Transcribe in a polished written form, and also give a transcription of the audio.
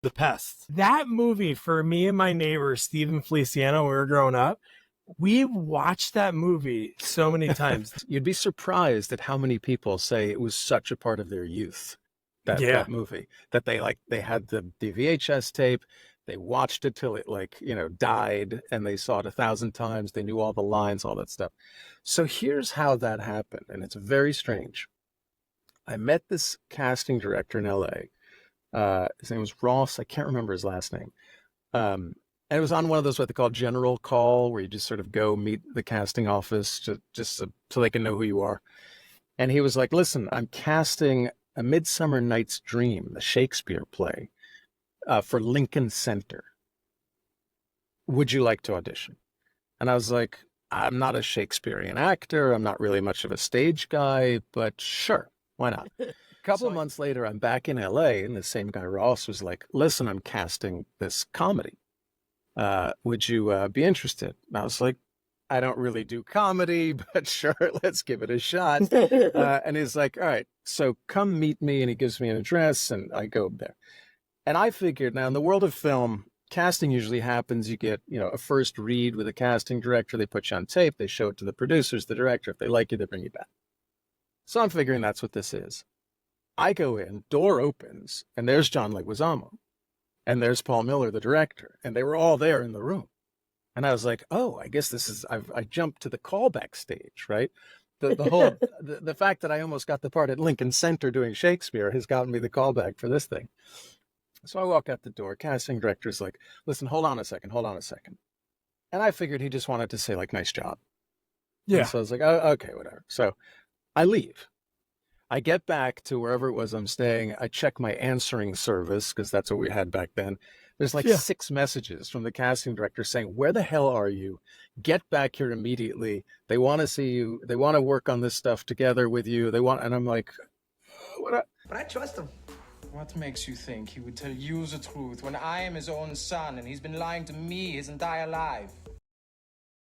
The Pest. That movie, for me and my neighbor, Stephen Feliciano, when we were growing up, we watched that movie so many times. You'd be surprised at how many people say it was such a part of their youth, Yeah. that movie, that they had the VHS tape, they watched it till it died, and they saw it 1,000 times. They knew all the lines, all that stuff. So here's how that happened, and it's very strange. I met this casting director in LA. His name was Ross. I can't remember his last name. And it was on one of those what they call general call, where you just sort of go meet the casting office so they can know who you are. And he was like, "Listen, I'm casting A Midsummer Night's Dream, the Shakespeare play, for Lincoln Center. Would you like to audition?" And I was like, "I'm not a Shakespearean actor. I'm not really much of a stage guy, but sure, why not?" A couple of months later, I'm back in LA, and the same guy, Ross, was like, "Listen, I'm casting this comedy. Would you be interested?" And I was like, "I don't really do comedy, but sure, let's give it a shot." And he's like, "All right, so come meet me." And he gives me an address, and I go there. And I figured, now in the world of film, casting usually happens. You get, a first read with a casting director. They put you on tape. They show it to the producers, the director. If they like you, they bring you back. So I'm figuring that's what this is. I go in, door opens, and there's John Leguizamo. And there's Paul Miller, the director. And they were all there in the room. And I was like, oh, I guess I jumped to the callback stage, right? The whole, the fact that I almost got the part at Lincoln Center doing Shakespeare has gotten me the callback for this thing. So I walk out the door. Casting director's like, "Listen, hold on a second. And I figured he just wanted to say, like, "Nice job." Yeah. And so I was like, "Oh, okay, whatever." So I leave. I get back to wherever it was I'm staying. I check my answering service, because that's what we had back then. There's like 6 messages from the casting director saying, "Where the hell are you? Get back here immediately. They want to see you. They want to work on this stuff together with you. And I'm like, what? But I trust him. What makes you think he would tell you the truth when I am his own son and he's been lying to me his entire life?